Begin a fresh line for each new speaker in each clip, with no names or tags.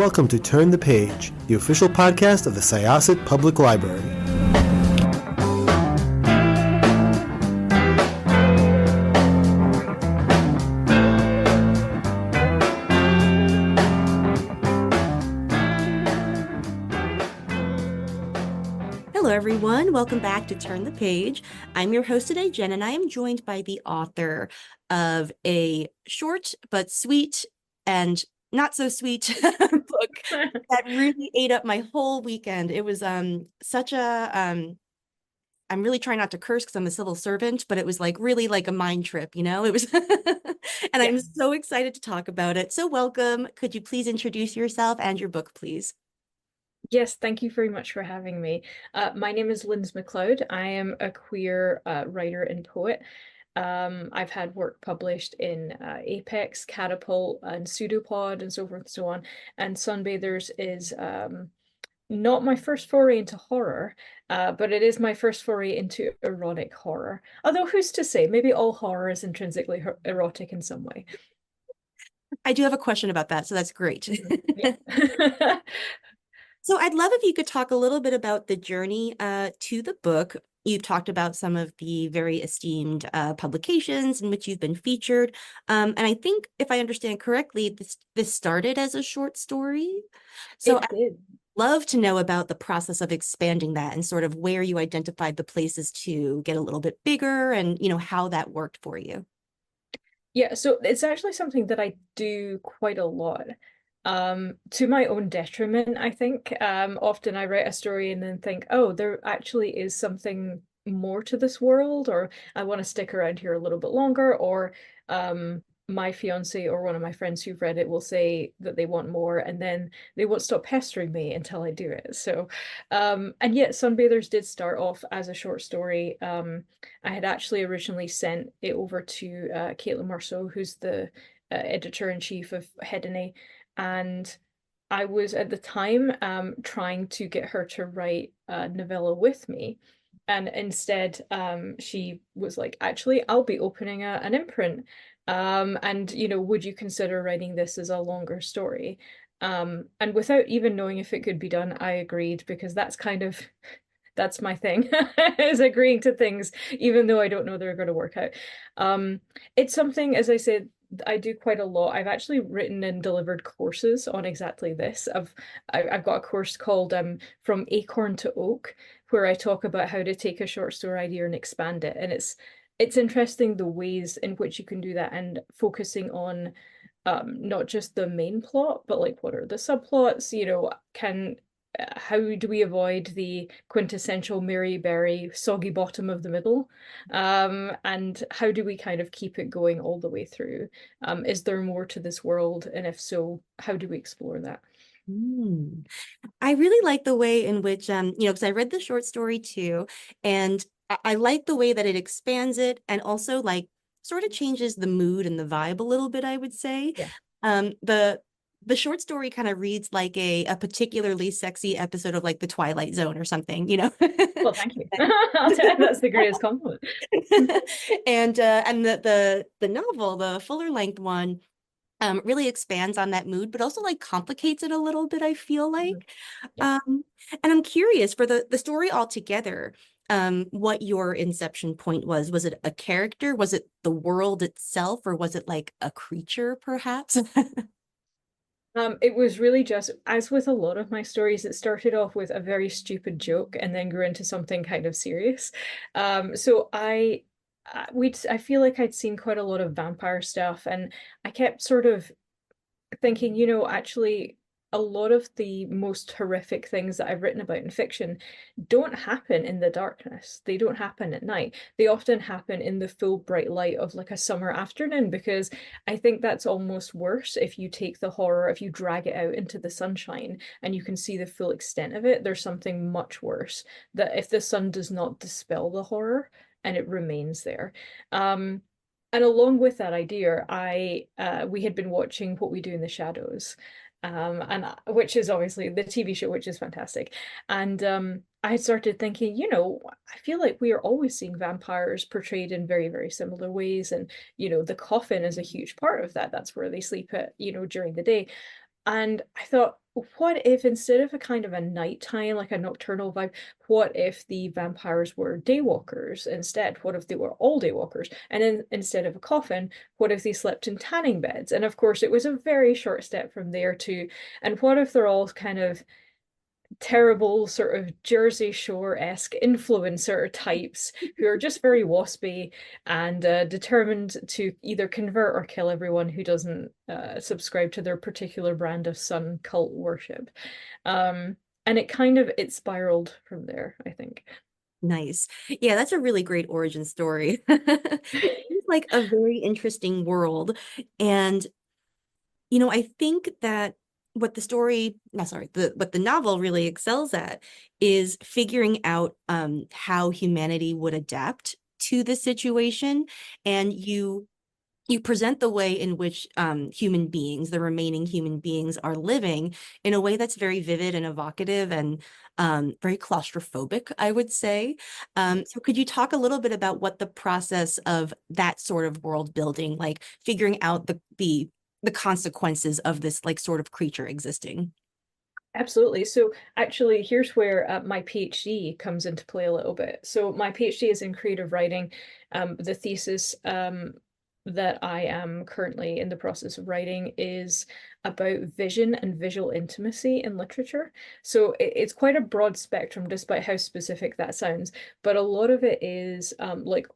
Welcome to Turn the Page, the official podcast of the Syosset Public Library.
Hello, everyone. Welcome back to Turn the Page. I'm your host today, Jen, and I am joined by the author of a short but sweet and not so sweet book that really ate up my whole weekend. It was such a I'm really trying not to curse because I'm a civil servant, but it was like really like a mind trip, you know? It was and I'm so excited to talk about it. So welcome. Could you please introduce yourself and your book, please?
Yes, thank you very much for having me. My name is Lindz McLeod. I am a queer writer and poet. I've had work published in Apex, Catapult, and Pseudopod, and so forth and so on. And Sunbathers is not my first foray into horror, but it is my first foray into erotic horror. Although, who's to say? Maybe all horror is intrinsically erotic in some way.
I do have a question about that, so that's great.
Yeah.
So I'd love if you could talk a little bit about the journey to the book. You've talked about some of the very esteemed publications in which you've been featured. And I think, if I understand correctly, this started as a short story. So
It did.
I'd love to know about the process of expanding that and sort of where you identified the places to get a little bit bigger and, you know, how that worked for you.
Yeah, so it's actually something that I do quite a lot. To my own detriment, I think. Often I write a story and then think, oh, there actually is something more to this world, or I want to stick around here a little bit longer, or my fiance or one of my friends who've read it will say that they want more, and then they won't stop pestering me until I do it. So, and yet Sunbathers did start off as a short story. I had actually originally sent it over to Caitlin Marceau, who's the editor-in-chief of Hedony, and I was at the time trying to get her to write a novella with me. And instead, she was like, actually, I'll be opening an imprint. And, you know, would you consider writing this as a longer story? And without even knowing if it could be done, I agreed, because that's my thing, is agreeing to things, even though I don't know they're going to work out. It's something, as I said, I do quite a lot. I've actually written and delivered courses on exactly this. I've got a course called From Acorn to Oak, where I talk about how to take a short story idea and expand it. And it's interesting the ways in which you can do that, and focusing on not just the main plot, but like what are the subplots, you know, how do we avoid the quintessential Mary Berry soggy bottom of the middle? And how do we kind of keep it going all the way through? Is there more to this world? And if so, how do we explore that?
I really like the way in which, you know, because I read the short story too, and I like the way that it expands it and also like sort of changes the mood and the vibe a little bit, I would say.
Yeah.
The short story kind of reads like a particularly sexy episode of like The Twilight Zone or something, you know?
Well, thank you. That's the greatest compliment.
And the novel, the fuller length one, really expands on that mood, but also like complicates it a little bit, I feel like.
Yeah.
And I'm curious for the story altogether, what your inception point was. Was it a character? Was it the world itself, or was it like a creature, perhaps?
It was really just, as with a lot of my stories, it started off with a very stupid joke and then grew into something kind of serious. So I feel like I'd seen quite a lot of vampire stuff, and I kept sort of thinking, you know, actually, a lot of the most horrific things that I've written about in fiction don't happen in the darkness. They don't happen at night. They often happen in the full bright light of like a summer afternoon, because I think that's almost worse if you take the horror, if you drag it out into the sunshine and you can see the full extent of it. There's something much worse, that if the sun does not dispel the horror and it remains there. And along with that idea, we had been watching What We Do in the Shadows, which is obviously the TV show, which is fantastic. And I had started thinking, you know, I feel like we are always seeing vampires portrayed in very, very similar ways. And, you know, the coffin is a huge part of that. That's where they sleep at, you know, during the day. And I thought, what if instead of a kind of a nighttime, like a nocturnal vibe, what if the vampires were daywalkers instead? What if they were all daywalkers? And then instead of a coffin, what if they slept in tanning beds? And of course, it was a very short step from there to, and what if they're all kind of terrible sort of Jersey Shore-esque influencer types who are just very waspy and determined to either convert or kill everyone who doesn't subscribe to their particular brand of sun cult worship. And it spiraled from there, I think.
Nice. Yeah, that's a really great origin story. It seems like a very interesting world. And, I think that what the story, no, sorry, what the novel really excels at is figuring out how humanity would adapt to the situation. And you present the way in which human beings, the remaining human beings, are living in a way that's very vivid and evocative and very claustrophobic, I would say. So could you talk a little bit about what the process of that sort of world building, like figuring out the consequences of this like sort of creature existing?
Absolutely. So actually, here's where my PhD comes into play a little bit. So my PhD is in creative writing. The thesis that I am currently in the process of writing is about vision and visual intimacy in literature. So it's quite a broad spectrum, despite how specific that sounds. But a lot of it is like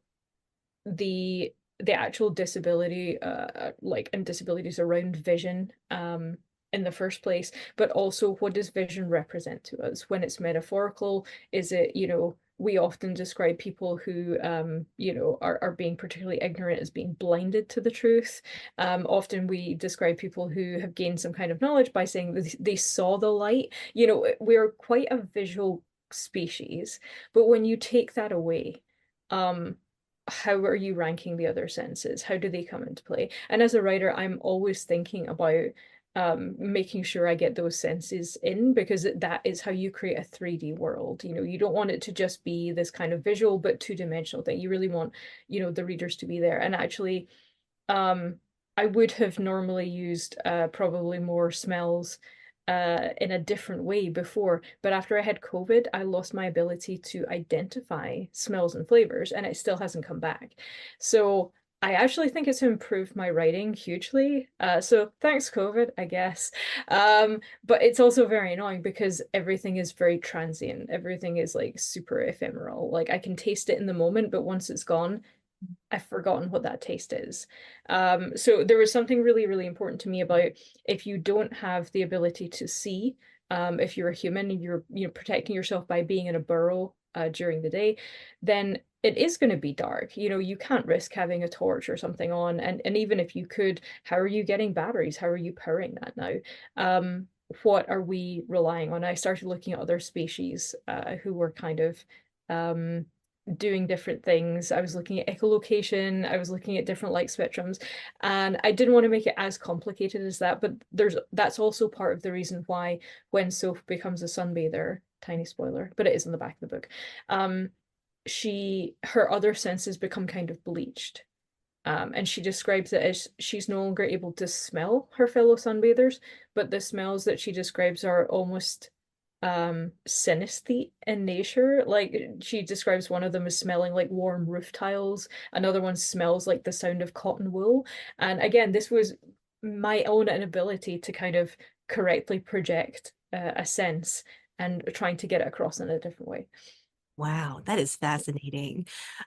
the actual disability, and disabilities around vision. In the first place, but also what does vision represent to us when it's metaphorical? Is it, we often describe people who, are being particularly ignorant as being blinded to the truth. Often we describe people who have gained some kind of knowledge by saying they saw the light. We're quite a visual species, but when you take that away, how are you ranking the other senses? How do they come into play? And as a writer, I'm always thinking about making sure I get those senses in, because that is how you create a 3D world. You don't want it to just be this kind of visual but two-dimensional thing. You really want, the readers to be there. And actually, I would have normally used probably more smells in a different way before, but after I had COVID, I lost my ability to identify smells and flavors, and it still hasn't come back. So I actually think it's improved my writing hugely. So thanks, COVID, I guess. But it's also very annoying because everything is very transient. Everything is like super ephemeral. Like I can taste it in the moment, but once it's gone, I've forgotten what that taste is. So there was something really, really important to me about if you don't have the ability to see, if you're a human and you're protecting yourself by being in a burrow during the day, then it is going to be dark. You can't risk having a torch or something on. And even if you could, how are you getting batteries? How are you powering that now? What are we relying on? I started looking at other species who were kind of doing different things. I was looking at echolocation, I was looking at different light spectrums, and I didn't want to make it as complicated as that, but that's also part of the reason why when Soph becomes a sunbather, tiny spoiler, but it is in the back of the book, her other senses become kind of bleached. And she describes it as she's no longer able to smell her fellow sunbathers, but the smells that she describes are almost synesthete in nature. Like she describes one of them as smelling like warm roof tiles, another one smells like the sound of cotton wool. And again, this was my own inability to kind of correctly project a sense and trying to get it across in a different way.
Wow, that is fascinating.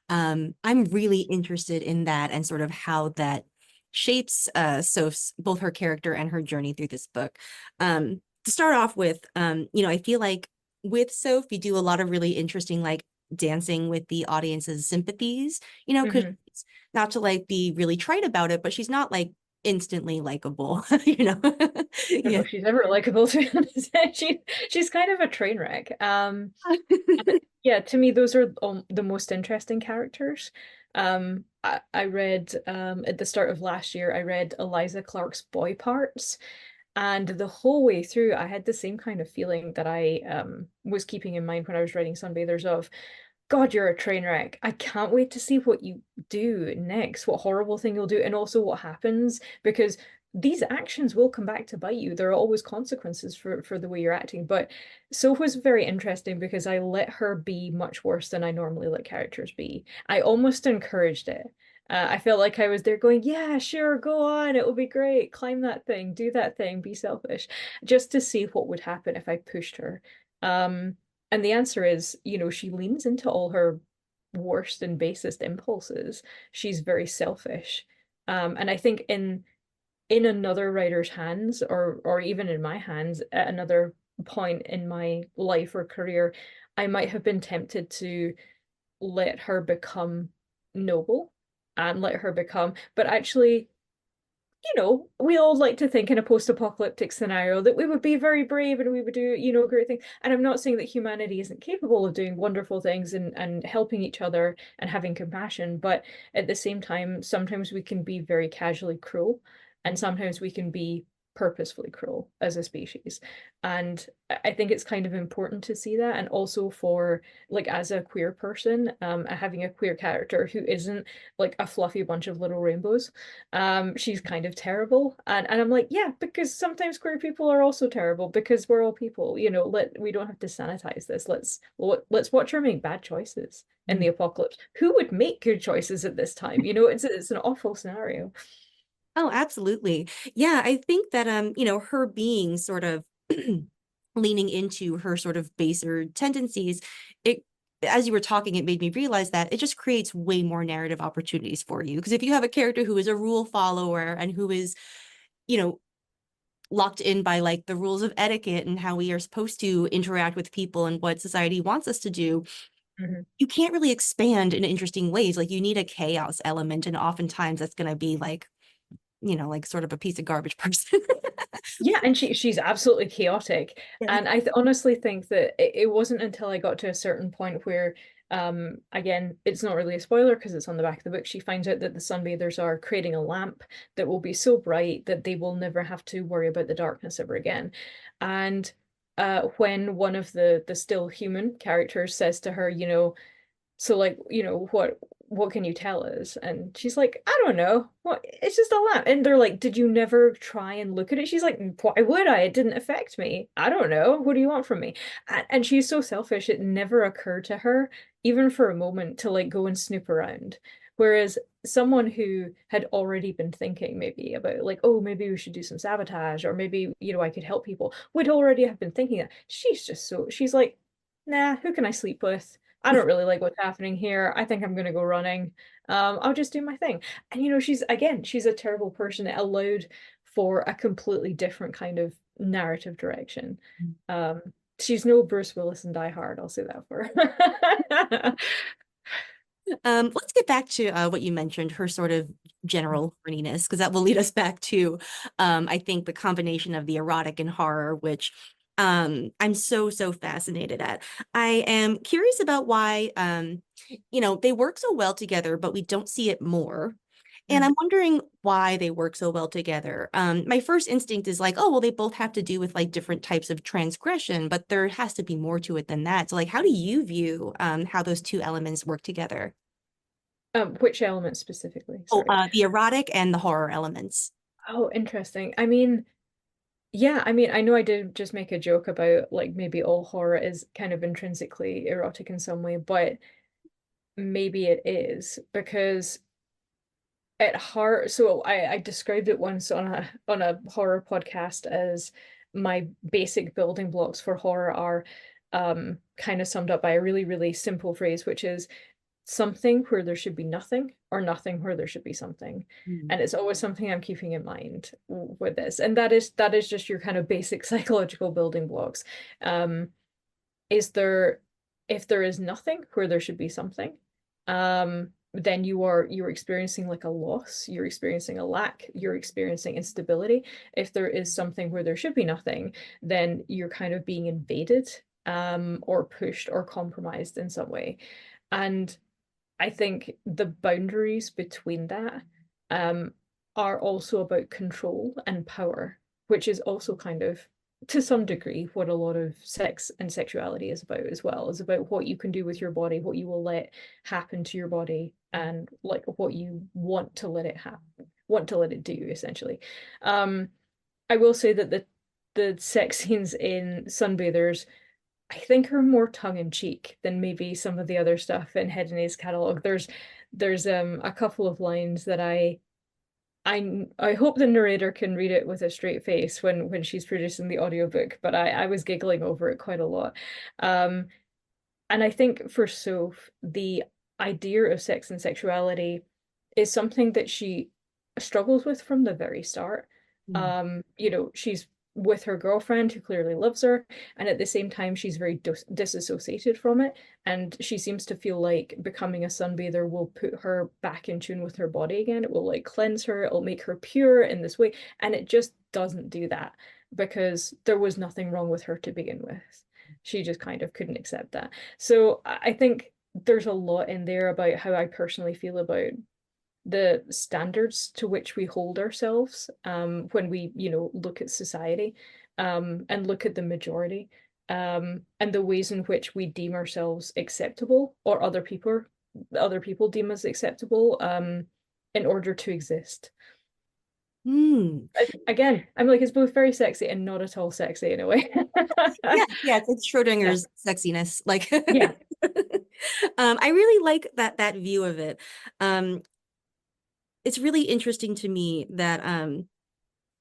I'm really interested in that and sort of how that shapes Soph's both her character and her journey through this book. To start off with, I feel like with Soph, you do a lot of really interesting like dancing with the audience's sympathies, because not to like be really trite about it, but she's not like instantly likable,
I don't know if she's ever likable, to be honest. She's kind of a train wreck. Yeah, to me, those are the most interesting characters. I read at the start of last year, I read Eliza Clark's Boy Parts, and the whole way through, I had the same kind of feeling that I was keeping in mind when I was writing Sunbathers of, God, you're a train wreck. I can't wait to see what you do next, what horrible thing you'll do, and also what happens, because these actions will come back to bite you. There are always consequences for the way you're acting. But Soph was very interesting because I let her be much worse than I normally let characters be. I almost encouraged it. I felt like I was there going, yeah, sure, go on, it will be great. Climb that thing, do that thing, be selfish, just to see what would happen if I pushed her. And the answer is, she leans into all her worst and basest impulses. She's very selfish. And I think in another writer's hands, or even in my hands at another point in my life or career, I might have been tempted to let her become noble and let her become, but actually, we all like to think in a post-apocalyptic scenario that we would be very brave and we would do, great things. And I'm not saying that humanity isn't capable of doing wonderful things and helping each other and having compassion, but at the same time, sometimes we can be very casually cruel, and sometimes we can be purposefully cruel as a species. And I think it's kind of important to see that. And also for, like, as a queer person, having a queer character who isn't like a fluffy bunch of little rainbows, she's kind of terrible. And I'm like, yeah, because sometimes queer people are also terrible, because we're all people, we don't have to sanitize this. Let's watch her make bad choices in the apocalypse. Who would make good choices at this time? It's an awful scenario.
Oh, absolutely. Yeah, I think that her being sort of leaning into her sort of baser tendencies, it as you were talking, it made me realize that it just creates way more narrative opportunities for you. Because if you have a character who is a rule follower and who is, locked in by like the rules of etiquette and how we are supposed to interact with people and what society wants us to do, you can't really expand in interesting ways. Like you need a chaos element, and oftentimes that's going to be like, like sort of a piece of garbage person.
Yeah, and she's absolutely chaotic.
Yeah.
And I honestly think that it wasn't until I got to a certain point where, again, it's not really a spoiler because it's on the back of the book, she finds out that the Sunbathers are creating a lamp that will be so bright that they will never have to worry about the darkness ever again. And when one of the still human characters says to her, so like, what can you tell us? And she's like, I don't know. What, it's just a lamp. And they're like, did you never try and look at it? She's like, why would I? It didn't affect me. I don't know. What do you want from me? And she's so selfish, it never occurred to her, even for a moment, to like go and snoop around. Whereas someone who had already been thinking maybe about like, oh, maybe we should do some sabotage, or maybe, I could help people, would already have been thinking that. She's like, nah, who can I sleep with? I don't really like what's happening here. I think I'm gonna go running. I'll just do my thing. And she's a terrible person. It allowed for a completely different kind of narrative direction. She's no Bruce Willis in Die Hard, I'll say that for her.
Let's get back to what you mentioned, her sort of general horniness, because that will lead us back to, I think, the combination of the erotic and horror, which I'm so fascinated at. I am curious about why, they work so well together, but we don't see it more. And I'm wondering why they work so well together. My first instinct is like, oh, well, they both have to do with like different types of transgression, but there has to be more to it than that. So like, how do you view how those two elements work together?
Which element specifically?
Oh,
Sorry.
the erotic and the horror elements.
Oh, interesting. I mean, yeah, I mean, I know I did just make a joke about like maybe all horror is kind of intrinsically erotic in some way, but maybe it is because at heart, so I described it once on a horror podcast as my basic building blocks for horror are kind of summed up by a really, really simple phrase, which is something where there should be nothing, or nothing where there should be something. And it's always something I'm keeping in mind with this. And that is just your kind of basic psychological building blocks. Is there If there is nothing where there should be something, then you're experiencing like a loss, you're experiencing a lack, you're experiencing instability. If there is something where there should be nothing, then you're kind of being invaded, or pushed or compromised in some way. And I think the boundaries between that are also about control and power, which is also kind of, to some degree, what a lot of sex and sexuality is about as well. Is about what you can do with your body, what you will let happen to your body, and like what you want to let it happen, want to let it do, essentially. I will say that the sex scenes in Sunbathers, I think, are more tongue-in-cheek than maybe some of the other stuff in Head and A's catalog. There's a couple of lines that I hope the narrator can read it with a straight face when she's producing the audiobook, but I was giggling over it quite a lot. And I think for Soph, the idea of sex and sexuality is something that she struggles with from the very start. You know, she's with her girlfriend who clearly loves her, and at the same time she's very disassociated from it, and she seems to feel like becoming a sunbather will put her back in tune with her body again. It will like cleanse her, it'll make her pure in this way, and it just doesn't do that because there was nothing wrong with her to begin with. She just kind of couldn't accept that. So I think there's a lot in there about how I personally feel about the standards to which we hold ourselves when we, you know, look at society and look at the majority and the ways in which we deem ourselves acceptable or other people deem us acceptable in order to exist. Again, I'm like, it's both very sexy and not at all sexy in a way.
yeah, it's Schrodinger's sexiness. Like,
yeah.
I really like that view of it. It's really interesting to me that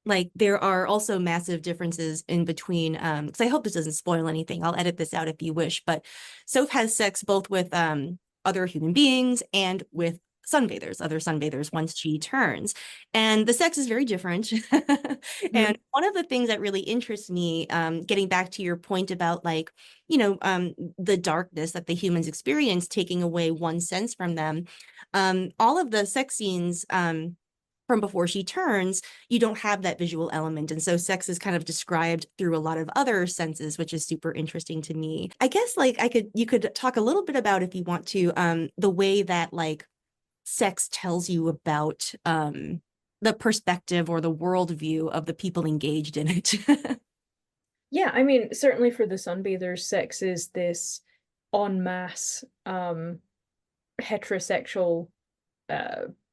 like there are also massive differences in between because I hope this doesn't spoil anything. I'll edit this out if you wish, but Soph has sex both with other human beings and with other sunbathers once she turns, and the sex is very different. And one of the things that really interests me, getting back to your point about like, you know, the darkness that the humans experience taking away one sense from them, all of the sex scenes from before she turns, you don't have that visual element. And so sex is kind of described through a lot of other senses, which is super interesting to me. I guess like you could talk a little bit about, if you want to, the way that like sex tells you about the perspective or the worldview of the people engaged in it.
Yeah, I mean, certainly for the sunbathers, sex is this en masse heterosexual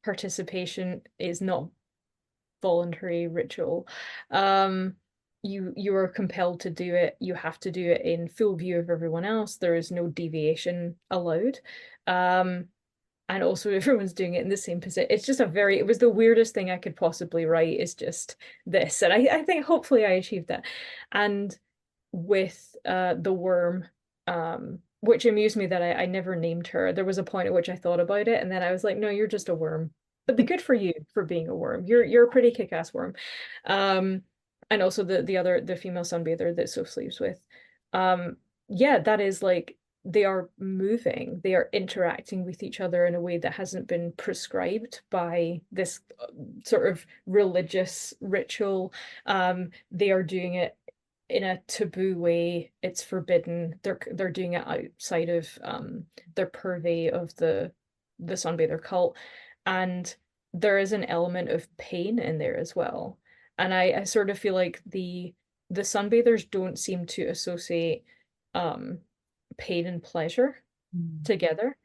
participation, is not voluntary ritual. You are compelled to do it. You have to do it in full view of everyone else. There is no deviation allowed. And also everyone's doing it in the same position. It's just it was the weirdest thing I could possibly write, is just this. And I think hopefully I achieved that. And with the worm, which amused me that I never named her. There was a point at which I thought about it, and then I was like, no, you're just a worm. But the good for you for being a worm. You're a pretty kick-ass worm. And also the female sunbather that Soph sleeps with. Yeah, that is like, they are moving, they are interacting with each other in a way that hasn't been prescribed by this sort of religious ritual. They are doing it in a taboo way. It's forbidden. They're doing it outside of their purvey of the sunbather cult, and there is an element of pain in there as well. And I sort of feel like the sunbathers don't seem to associate pain and pleasure together.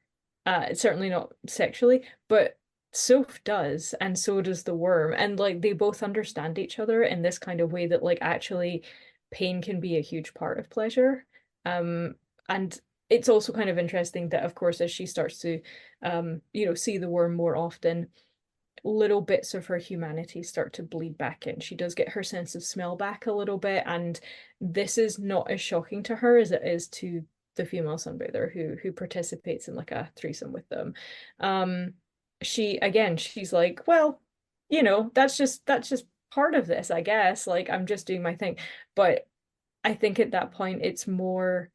Certainly not sexually, but Soph does, and so does the worm. And like they both understand each other in this kind of way that like actually pain can be a huge part of pleasure. And it's also kind of interesting that, of course, as she starts to you know, see the worm more often, little bits of her humanity start to bleed back in. She does get her sense of smell back a little bit, and this is not as shocking to her as it is to the female sunbather who participates in like a threesome with them. She's like, well, you know, that's just part of this, I guess. Like, I'm just doing my thing. But I think at that point it's more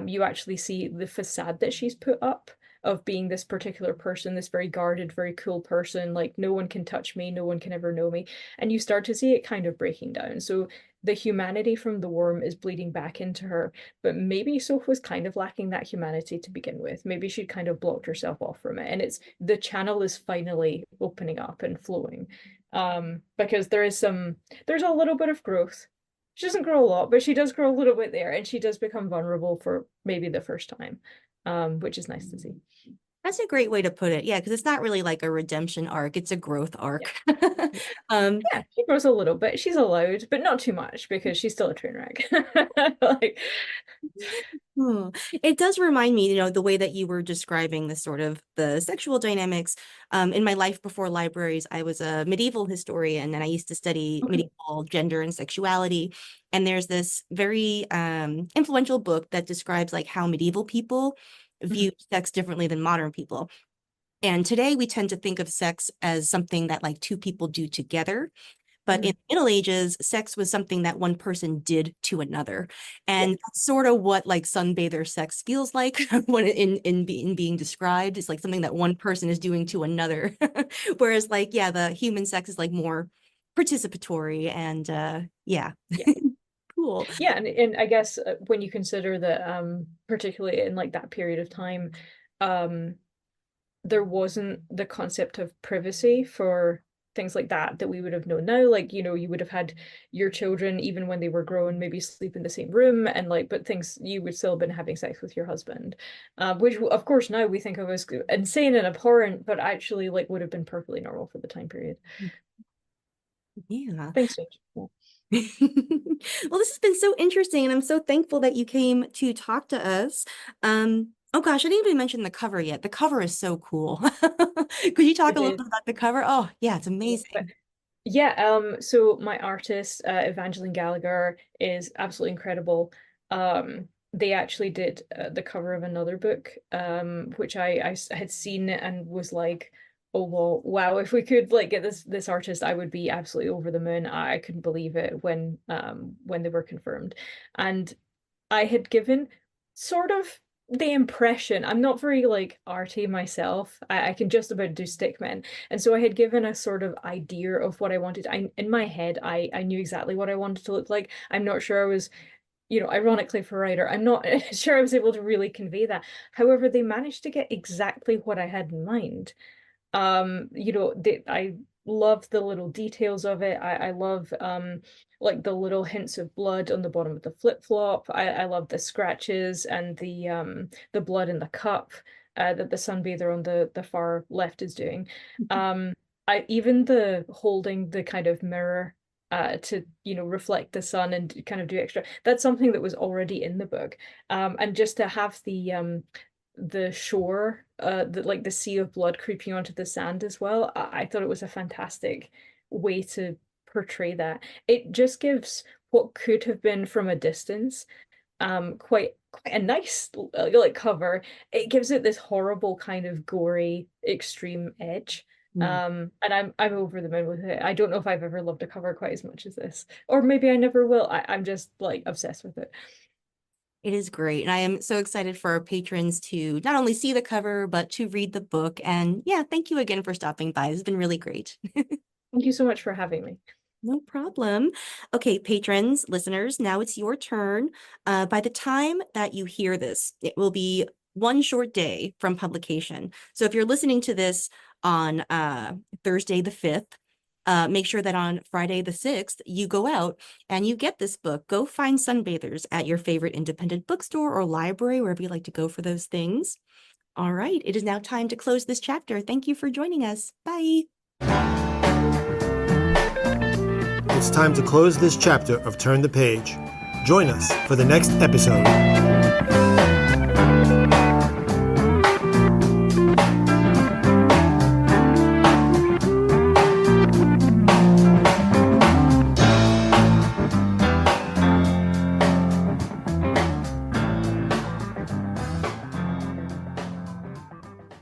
you actually see the facade that she's put up of being this particular person, this very guarded, very cool person, like no one can touch me, no one can ever know me. And you start to see it kind of breaking down. So the humanity from the worm is bleeding back into her, but maybe Soph was kind of lacking that humanity to begin with. Maybe she'd kind of blocked herself off from it. And the channel is finally opening up and flowing. Because there's a little bit of growth. She doesn't grow a lot, but she does grow a little bit there, and she does become vulnerable for maybe the first time. Which is nice to see.
That's a great way to put it. Yeah, because it's not really like a redemption arc, it's a growth
Yeah.
arc. Um,
Yeah, she grows a little bit. She's allowed, but not too much because she's still a train wreck. Like,
Hmm. It does remind me, the way that you were describing the sort of the sexual dynamics. In my life before libraries, I was a medieval historian and I used to study
okay.
medieval gender and sexuality. And there's this very influential book that describes like how medieval people
Mhm.
viewed sex differently than modern people. And today we tend to think of sex as something that like two people do together. But in
Mhm.
the Middle Ages, sex was something that one person did to another.
Yeah,
And that's sort of what like sunbather sex feels like when in being described. It's like something that one person is doing to another. Whereas like, yeah, the human sex is like more participatory and yeah,
yeah.
cool.
Yeah, and I guess when you consider that particularly in like that period of time, um there wasn't the concept of privacy for things like that we would have known now. Like, you would have had your children, even when they were grown, maybe sleep in the same room and like, but things you would still have been having sex with your husband, which of course now we think of as insane and abhorrent, but actually like would have been perfectly normal for the time period.
Yeah.
Things change. Yeah.
Well, this has been so interesting, and I'm so thankful that you came to talk to us. Oh gosh, I didn't even mention the cover yet. The cover is so cool. Could you talk
It
a little
is.
bit about the cover? Oh, yeah, it's
But
amazing.
yeah, so my artist, Evangeline Gallagher, is absolutely incredible. They actually did the cover of another book, which I had seen and was like, oh well, wow, if we could like get this artist, I would be absolutely over the moon. I couldn't believe it when they were confirmed. And I had given sort of the impression, I'm not very like arty myself. I can just about do stickmen. And so I had given a sort of idea of what I wanted. In my head, I knew exactly what I wanted to look like. I'm not sure I was, ironically for a writer, I'm not sure I was able to really convey that. However, they managed to get exactly what I had in mind. I love the little details of it. I love like the little hints of blood on the bottom of the flip-flop. I love the scratches and the blood in the cup that the sunbather on the far left is doing. I even the holding the kind of mirror to reflect the sun and kind of do extra. That's something that was already in the book. And just to have the shore, the sea of blood creeping onto the sand as well. I thought it was a fantastic way to portray that. It just gives what could have been from a distance, quite a nice like cover. It gives it this horrible kind of gory extreme edge.
Mm.
And I'm over the moon with it. I don't know if I've ever loved a cover quite as much as this, or maybe I never will. I'm just like obsessed with it.
It is great. And I am so excited for our patrons to not only see the cover, but to read the book. And yeah, thank you again for stopping by. It's been really great.
Thank you so much for having me.
No problem. Okay, patrons, listeners, now it's your turn. By the time that you hear this, it will be one short day from publication. So if you're listening to this on Thursday the 5th, make sure that on Friday the 6th, you go out and you get this book. Go find Sunbathers at your favorite independent bookstore or library, wherever you like to go for those things. All right, it is now time to close this chapter. Thank you for joining us. Bye.
It's time to close this chapter of Turn the Page. Join us for the next episode.